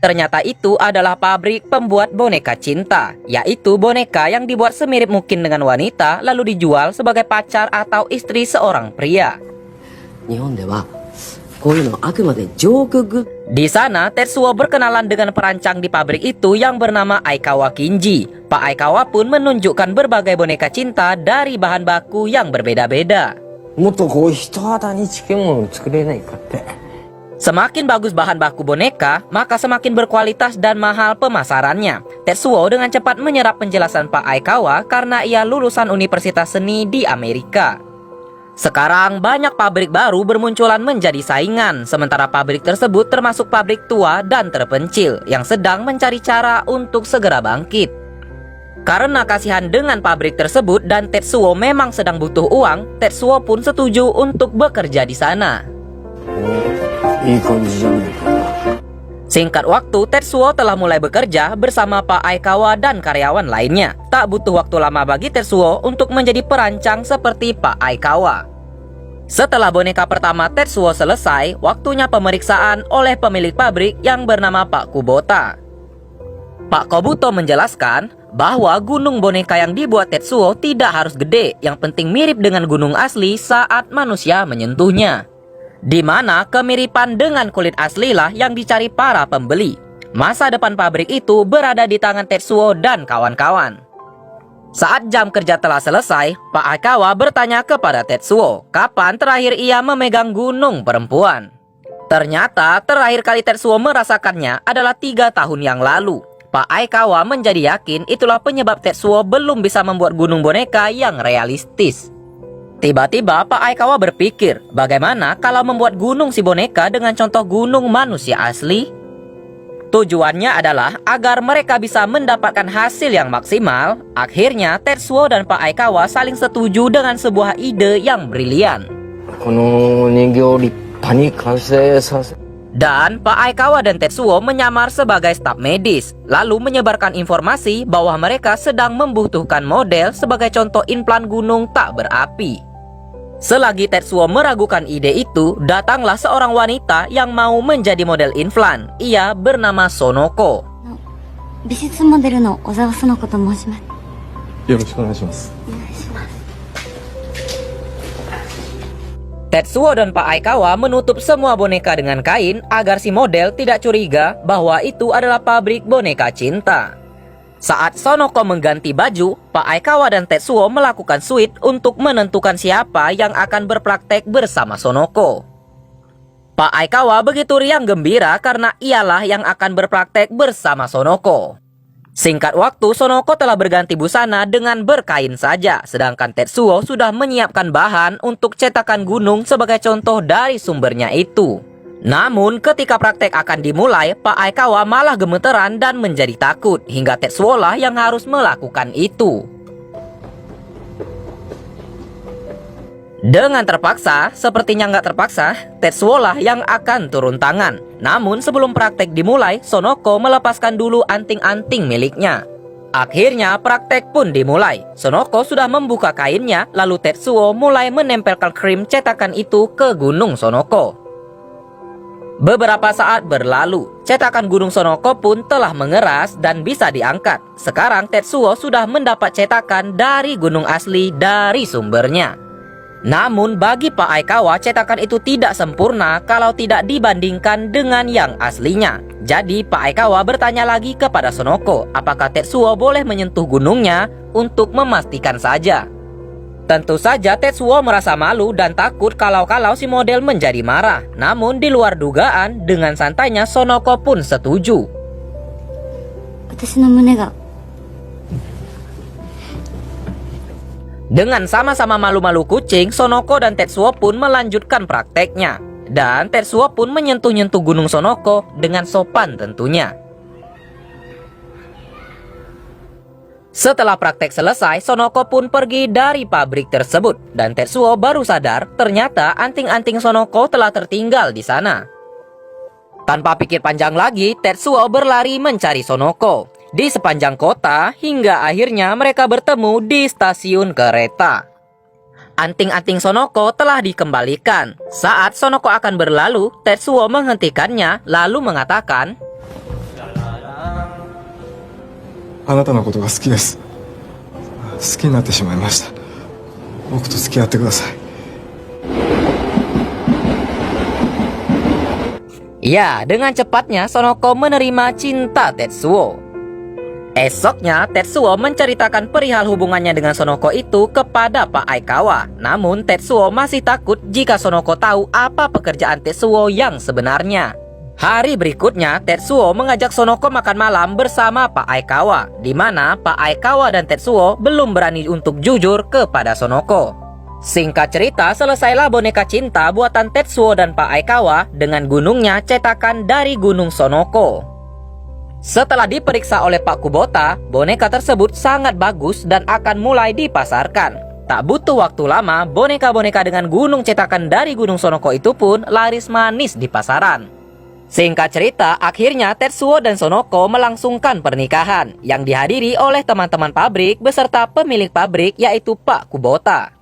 Ternyata itu adalah pabrik pembuat boneka cinta, yaitu boneka yang dibuat semirip mungkin dengan wanita lalu dijual sebagai pacar atau istri seorang pria. Di sana, Tetsuo berkenalan dengan perancang di pabrik itu yang bernama Aikawa Kinji. Pak Aikawa pun menunjukkan berbagai boneka cinta dari bahan baku yang berbeda-beda. Semakin bagus bahan baku boneka, maka semakin berkualitas dan mahal pemasarannya. Tetsuo dengan cepat menyerap penjelasan Pak Aikawa karena ia lulusan Universitas Seni di Amerika. Sekarang banyak pabrik baru bermunculan menjadi saingan, sementara pabrik tersebut termasuk pabrik tua dan terpencil yang sedang mencari cara untuk segera bangkit. Karena kasihan dengan pabrik tersebut dan Tetsuo memang sedang butuh uang, Tetsuo pun setuju untuk bekerja di sana. Singkat waktu, Tetsuo telah mulai bekerja bersama Pak Aikawa dan karyawan lainnya. Tak butuh waktu lama bagi Tetsuo untuk menjadi perancang seperti Pak Aikawa. Setelah boneka pertama Tetsuo selesai, waktunya pemeriksaan oleh pemilik pabrik yang bernama Pak Kubota. Pak Kobuto menjelaskan bahwa gunung boneka yang dibuat Tetsuo tidak harus gede, yang penting mirip dengan gunung asli saat manusia menyentuhnya. Di mana kemiripan dengan kulit asli lah yang dicari para pembeli. Masa depan pabrik itu berada di tangan Tetsuo dan kawan-kawan. Saat jam kerja telah selesai, Pak Aikawa bertanya kepada Tetsuo, kapan terakhir ia memegang gunung perempuan. Ternyata terakhir kali Tetsuo merasakannya adalah 3 tahun yang lalu. Pak Aikawa menjadi yakin itulah penyebab Tetsuo belum bisa membuat gunung boneka yang realistis. Tiba-tiba Pak Aikawa berpikir, bagaimana kalau membuat gunung si boneka dengan contoh gunung manusia asli? Tujuannya adalah agar mereka bisa mendapatkan hasil yang maksimal. Akhirnya Tetsuo dan Pak Aikawa saling setuju dengan sebuah ide yang brilian. Dan Pak Aikawa dan Tetsuo menyamar sebagai staf medis, lalu menyebarkan informasi bahwa mereka sedang membutuhkan model sebagai contoh implan gunung tak berapi. Selagi Tetsuo meragukan ide itu, datanglah seorang wanita yang mau menjadi model implan. Ia bernama Sonoko. Tetsuo dan Pak Aikawa menutup semua boneka dengan kain agar si model tidak curiga bahwa itu adalah pabrik boneka cinta. Saat Sonoko mengganti baju, Pak Aikawa dan Tetsuo melakukan suite untuk menentukan siapa yang akan berpraktek bersama Sonoko. Pak Aikawa begitu riang gembira karena ialah yang akan berpraktek bersama Sonoko. Singkat waktu, Sonoko telah berganti busana dengan berkain saja, sedangkan Tetsuo sudah menyiapkan bahan untuk cetakan gunung sebagai contoh dari sumbernya itu. Namun ketika praktek akan dimulai, Pak Aikawa malah gemeteran dan menjadi takut, hingga Tetsuo lah yang harus melakukan itu. Dengan terpaksa, sepertinya nggak terpaksa, Tetsuo lah yang akan turun tangan. Namun sebelum praktek dimulai, Sonoko melepaskan dulu anting-anting miliknya. Akhirnya praktek pun dimulai. Sonoko sudah membuka kainnya, lalu Tetsuo mulai menempelkan krim cetakan itu ke gunung Sonoko. Beberapa saat berlalu, cetakan gunung Sonoko pun telah mengeras dan bisa diangkat. Sekarang Tetsuo sudah mendapat cetakan dari gunung asli dari sumbernya. Namun bagi Pak Aikawa, cetakan itu tidak sempurna kalau tidak dibandingkan dengan yang aslinya. Jadi Pak Aikawa bertanya lagi kepada Sonoko, apakah Tetsuo boleh menyentuh gunungnya untuk memastikan saja. Tentu saja Tetsuo merasa malu dan takut kalau si model menjadi marah. Namun di luar dugaan, dengan santainya Sonoko pun setuju. Dengan sama-sama malu-malu kucing, Sonoko dan Tetsuo pun melanjutkan prakteknya. Dan Tetsuo pun menyentuh-nyentuh gunung Sonoko dengan sopan tentunya. Setelah praktek selesai, Sonoko pun pergi dari pabrik tersebut. Dan Tetsuo baru sadar ternyata anting-anting Sonoko telah tertinggal di sana. Tanpa pikir panjang lagi, Tetsuo berlari mencari Sonoko di sepanjang kota hingga akhirnya mereka bertemu di stasiun kereta. Anting-anting Sonoko telah dikembalikan. Saat Sonoko akan berlalu, Tetsuo menghentikannya lalu mengatakan, あなたのことが好きです。好きになってしまいました。僕と付き合ってください。Ya, dengan cepatnya Sonoko menerima cinta Tetsuo. Esoknya, Tetsuo menceritakan perihal hubungannya dengan Sonoko itu kepada Pak Aikawa. Namun, Tetsuo masih takut jika Sonoko tahu apa pekerjaan Tetsuo yang sebenarnya. Hari berikutnya, Tetsuo mengajak Sonoko makan malam bersama Pak Aikawa, di mana Pak Aikawa dan Tetsuo belum berani untuk jujur kepada Sonoko. Singkat cerita, selesailah boneka cinta buatan Tetsuo dan Pak Aikawa dengan gunungnya cetakan dari Gunung Sonoko. Setelah diperiksa oleh Pak Kubota, boneka tersebut sangat bagus dan akan mulai dipasarkan. Tak butuh waktu lama, boneka-boneka dengan gunung cetakan dari Gunung Sonoko itu pun laris manis di pasaran. Singkat cerita, akhirnya Tetsuo dan Sonoko melangsungkan pernikahan yang dihadiri oleh teman-teman pabrik beserta pemilik pabrik yaitu Pak Kubota.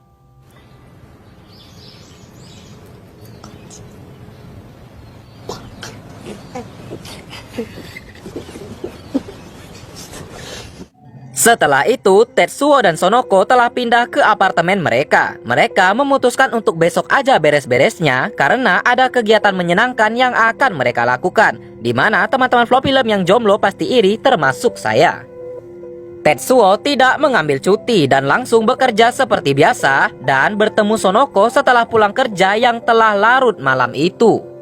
Setelah itu, Tetsuo dan Sonoko telah pindah ke apartemen mereka. Mereka memutuskan untuk besok aja beres-beresnya karena ada kegiatan menyenangkan yang akan mereka lakukan, di mana teman-teman vlog film yang jomblo pasti iri termasuk saya. Tetsuo tidak mengambil cuti dan langsung bekerja seperti biasa dan bertemu Sonoko setelah pulang kerja yang telah larut malam itu.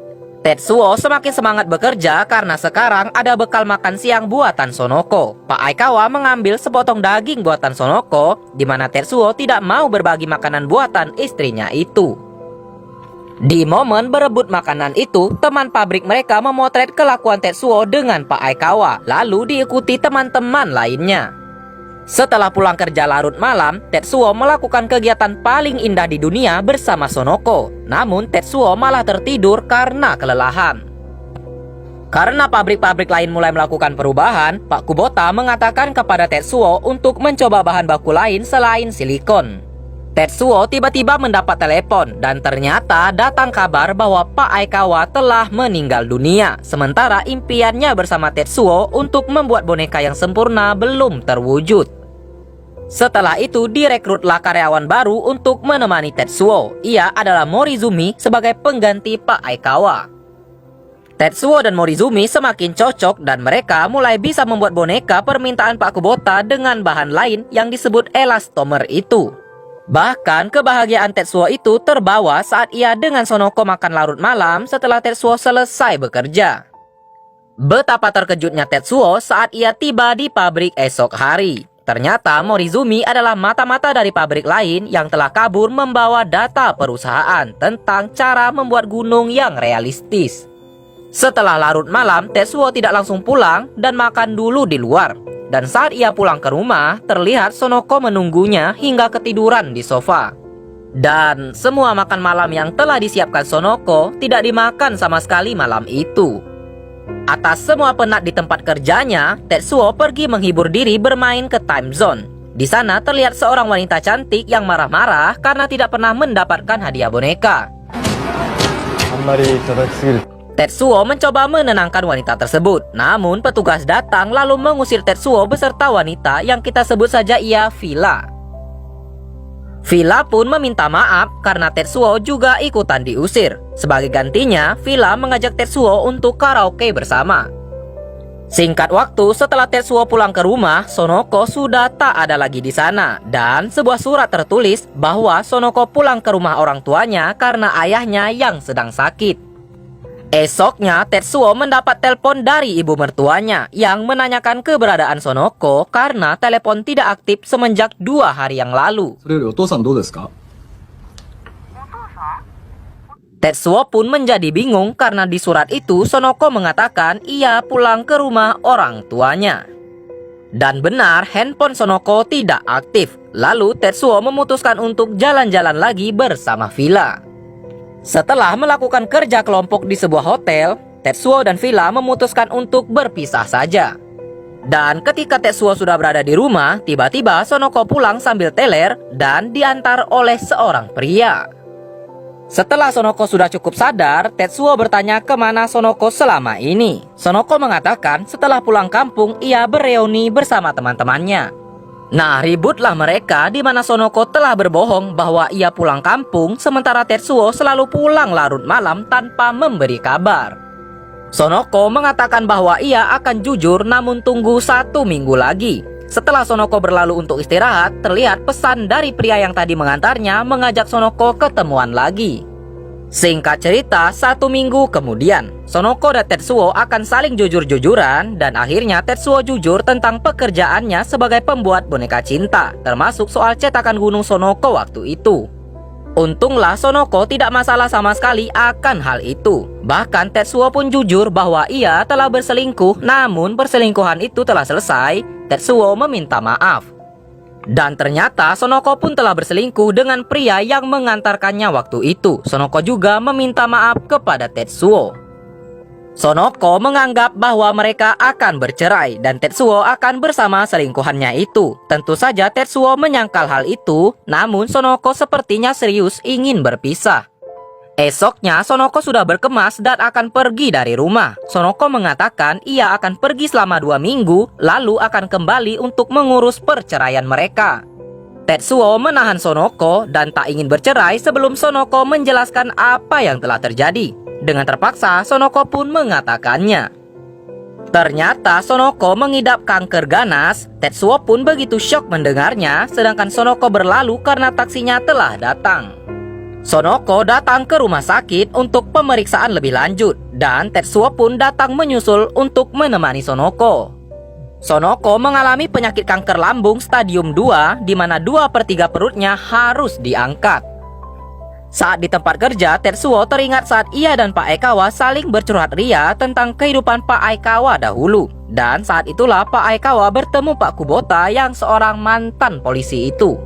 Tetsuo semakin semangat bekerja karena sekarang ada bekal makan siang buatan Sonoko. Pak Aikawa mengambil sepotong daging buatan Sonoko, di mana Tetsuo tidak mau berbagi makanan buatan istrinya itu. Di momen berebut makanan itu, teman pabrik mereka memotret kelakuan Tetsuo dengan Pak Aikawa, lalu diikuti teman-teman lainnya. Setelah pulang kerja larut malam, Tetsuo melakukan kegiatan paling indah di dunia bersama Sonoko. Namun Tetsuo malah tertidur karena kelelahan. Karena pabrik-pabrik lain mulai melakukan perubahan, Pak Kubota mengatakan kepada Tetsuo untuk mencoba bahan baku lain selain silikon. Tetsuo tiba-tiba mendapat telepon dan ternyata datang kabar bahwa Pak Aikawa telah meninggal dunia. Sementara impiannya bersama Tetsuo untuk membuat boneka yang sempurna belum terwujud. Setelah itu direkrutlah karyawan baru untuk menemani Tetsuo. Ia adalah Morizumi sebagai pengganti Pak Aikawa. Tetsuo dan Morizumi semakin cocok dan mereka mulai bisa membuat boneka permintaan Pak Kubota dengan bahan lain yang disebut elastomer itu. Bahkan kebahagiaan Tetsuo itu terbawa saat ia dengan Sonoko makan larut malam setelah Tetsuo selesai bekerja. Betapa terkejutnya Tetsuo saat ia tiba di pabrik esok hari. Ternyata Morizumi adalah mata-mata dari pabrik lain yang telah kabur membawa data perusahaan tentang cara membuat gunung yang realistis. Setelah larut malam, Tetsuo tidak langsung pulang dan makan dulu di luar. Dan saat ia pulang ke rumah, terlihat Sonoko menunggunya hingga ketiduran di sofa. Dan semua makan malam yang telah disiapkan Sonoko tidak dimakan sama sekali malam itu. Atas semua penat di tempat kerjanya, Tetsuo pergi menghibur diri bermain ke time zone. Di sana terlihat seorang wanita cantik yang marah-marah karena tidak pernah mendapatkan hadiah boneka. Tetsuo mencoba menenangkan wanita tersebut. Namun petugas datang lalu mengusir Tetsuo beserta wanita yang kita sebut saja ia Villa. Villa pun meminta maaf karena Tetsuo juga ikutan diusir. Sebagai gantinya, Villa mengajak Tetsuo untuk karaoke bersama. Singkat waktu setelah Tetsuo pulang ke rumah, Sonoko sudah tak ada lagi di sana. Dan sebuah surat tertulis bahwa Sonoko pulang ke rumah orang tuanya karena ayahnya yang sedang sakit. Esoknya, Tetsuo mendapat telepon dari ibu mertuanya yang menanyakan keberadaan Sonoko karena telepon tidak aktif semenjak 2 hari yang lalu. Tetsuo pun menjadi bingung karena di surat itu Sonoko mengatakan ia pulang ke rumah orang tuanya. Dan benar, handphone Sonoko tidak aktif. Lalu Tetsuo memutuskan untuk jalan-jalan lagi bersama Villa. Setelah melakukan kerja kelompok di sebuah hotel, Tetsuo dan Villa memutuskan untuk berpisah saja. Dan ketika Tetsuo sudah berada di rumah, tiba-tiba Sonoko pulang sambil teler dan diantar oleh seorang pria. Setelah Sonoko sudah cukup sadar, Tetsuo bertanya kemana Sonoko selama ini. Sonoko mengatakan setelah pulang kampung ia bereuni bersama teman-temannya. Nah, ributlah mereka di mana Sonoko telah berbohong bahwa ia pulang kampung, sementara Tetsuo selalu pulang larut malam tanpa memberi kabar. Sonoko mengatakan bahwa ia akan jujur namun tunggu 1 minggu lagi. Setelah Sonoko berlalu untuk istirahat, terlihat pesan dari pria yang tadi mengantarnya mengajak Sonoko ketemuan lagi. Singkat cerita, 1 minggu kemudian, Sonoko dan Tetsuo akan saling jujur-jujuran dan akhirnya Tetsuo jujur tentang pekerjaannya sebagai pembuat boneka cinta, termasuk soal cetakan gunung Sonoko waktu itu. Untunglah Sonoko tidak masalah sama sekali akan hal itu. Bahkan Tetsuo pun jujur bahwa ia telah berselingkuh, namun perselingkuhan itu telah selesai. Tetsuo meminta maaf. Dan ternyata Sonoko pun telah berselingkuh dengan pria yang mengantarkannya waktu itu. Sonoko juga meminta maaf kepada Tetsuo. Sonoko menganggap bahwa mereka akan bercerai dan Tetsuo akan bersama selingkuhannya itu. Tentu saja Tetsuo menyangkal hal itu, namun Sonoko sepertinya serius ingin berpisah. Esoknya Sonoko sudah berkemas dan akan pergi dari rumah. Sonoko mengatakan ia akan pergi selama 2 minggu, lalu akan kembali untuk mengurus perceraian mereka. Tetsuo menahan Sonoko dan tak ingin bercerai sebelum Sonoko menjelaskan apa yang telah terjadi. Dengan terpaksa, Sonoko pun mengatakannya. Ternyata Sonoko mengidap kanker ganas. Tetsuo pun begitu syok mendengarnya, sedangkan Sonoko berlalu karena taksinya telah datang. Sonoko datang ke rumah sakit untuk pemeriksaan lebih lanjut, dan Tetsuo pun datang menyusul untuk menemani Sonoko. Sonoko mengalami penyakit kanker lambung stadium 2, di mana 2/3 perutnya harus diangkat. Saat di tempat kerja, Tetsuo teringat saat ia dan Pak Aikawa saling bercurhat ria tentang kehidupan Pak Aikawa dahulu. Dan saat itulah Pak Aikawa bertemu Pak Kubota yang seorang mantan polisi itu.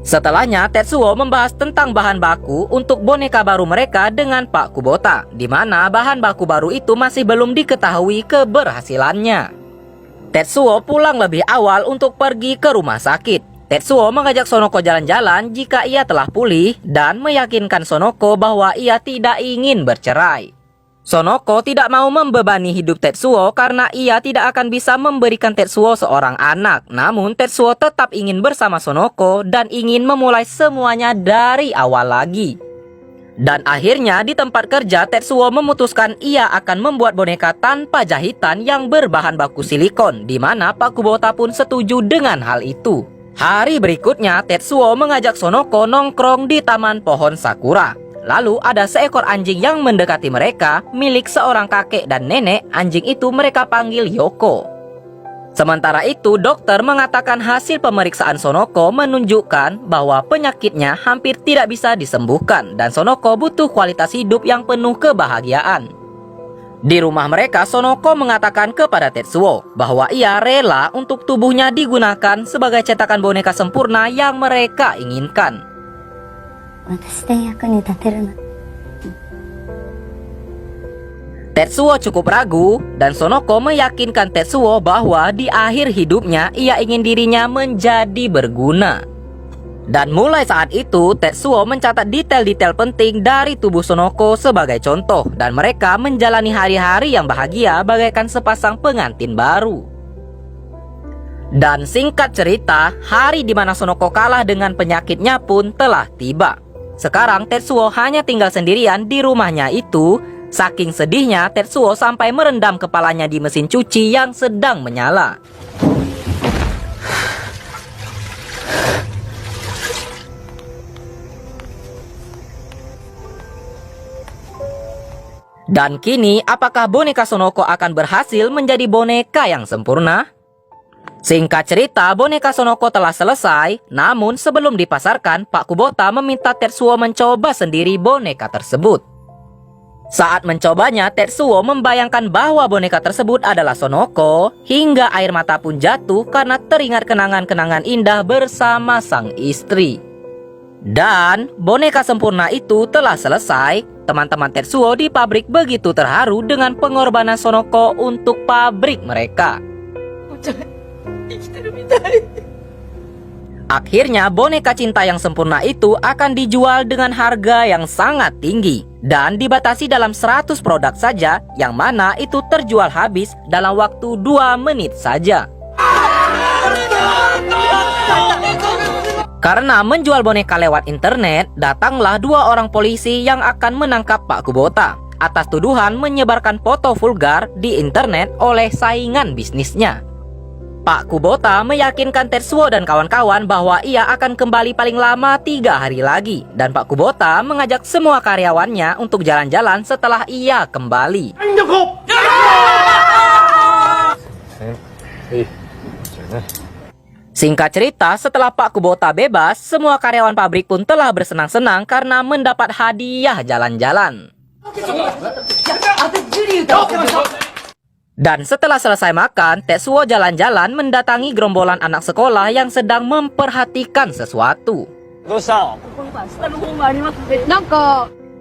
Setelahnya, Tetsuo membahas tentang bahan baku untuk boneka baru mereka dengan Pak Kubota, di mana bahan baku baru itu masih belum diketahui keberhasilannya. Tetsuo pulang lebih awal untuk pergi ke rumah sakit. Tetsuo mengajak Sonoko jalan-jalan jika ia telah pulih dan meyakinkan Sonoko bahwa ia tidak ingin bercerai. Sonoko tidak mau membebani hidup Tetsuo karena ia tidak akan bisa memberikan Tetsuo seorang anak. Namun Tetsuo tetap ingin bersama Sonoko dan ingin memulai semuanya dari awal lagi. Dan akhirnya di tempat kerja Tetsuo memutuskan ia akan membuat boneka tanpa jahitan yang berbahan baku silikon, di mana Pak Kubota pun setuju dengan hal itu. Hari berikutnya, Tetsuo mengajak Sonoko nongkrong di taman pohon sakura. Lalu ada seekor anjing yang mendekati mereka, milik seorang kakek dan nenek. Anjing itu mereka panggil Yoko. Sementara itu, dokter mengatakan hasil pemeriksaan Sonoko menunjukkan bahwa penyakitnya hampir tidak bisa disembuhkan dan Sonoko butuh kualitas hidup yang penuh kebahagiaan. Di rumah mereka, Sonoko mengatakan kepada Tetsuo bahwa ia rela untuk tubuhnya digunakan sebagai cetakan boneka sempurna yang mereka inginkan. Tetsuo cukup ragu dan Sonoko meyakinkan Tetsuo bahwa di akhir hidupnya ia ingin dirinya menjadi berguna. Dan mulai saat itu, Tetsuo mencatat detail-detail penting dari tubuh Sonoko sebagai contoh, dan mereka menjalani hari-hari yang bahagia bagaikan sepasang pengantin baru. Dan singkat cerita, hari di mana Sonoko kalah dengan penyakitnya pun telah tiba. Sekarang Tetsuo hanya tinggal sendirian di rumahnya itu. Saking sedihnya, Tetsuo sampai merendam kepalanya di mesin cuci yang sedang menyala. Dan kini, apakah boneka Sonoko akan berhasil menjadi boneka yang sempurna? Singkat cerita, boneka Sonoko telah selesai. Namun sebelum dipasarkan, Pak Kubota meminta Tetsuo mencoba sendiri boneka tersebut. Saat mencobanya, Tetsuo membayangkan bahwa boneka tersebut adalah Sonoko. Hingga air mata pun jatuh karena teringat kenangan-kenangan indah bersama sang istri. Dan boneka sempurna itu telah selesai. Teman-teman Tetsuo di pabrik begitu terharu dengan pengorbanan Sonoko untuk pabrik mereka. Akhirnya boneka cinta yang sempurna itu akan dijual dengan harga yang sangat tinggi dan dibatasi dalam 100 produk saja, yang mana itu terjual habis dalam waktu 2 menit saja. Karena menjual boneka lewat internet, datanglah 2 orang polisi yang akan menangkap Pak Kubota atas tuduhan menyebarkan foto vulgar di internet oleh saingan bisnisnya. Pak Kubota meyakinkan Tetsuo dan kawan-kawan bahwa ia akan kembali paling lama 3 hari lagi. Dan Pak Kubota mengajak semua karyawannya untuk jalan-jalan setelah ia kembali. Singkat cerita, setelah Pak Kubota bebas, semua karyawan pabrik pun telah bersenang-senang karena mendapat hadiah jalan-jalan. Dan setelah selesai makan, Tetsuo jalan-jalan mendatangi gerombolan anak sekolah yang sedang memperhatikan sesuatu.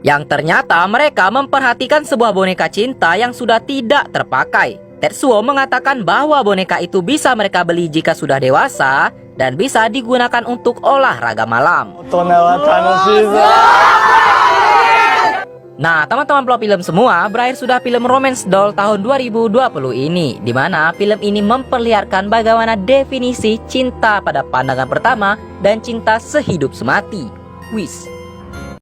Yang ternyata mereka memperhatikan sebuah boneka cinta yang sudah tidak terpakai. Tetsuo mengatakan bahwa boneka itu bisa mereka beli jika sudah dewasa dan bisa digunakan untuk olahraga malam. Nah, teman-teman pelopor film semua, berakhir sudah film Romance Doll tahun 2020 ini, di mana film ini memperlihatkan bagaimana definisi cinta pada pandangan pertama dan cinta sehidup semati. Wis.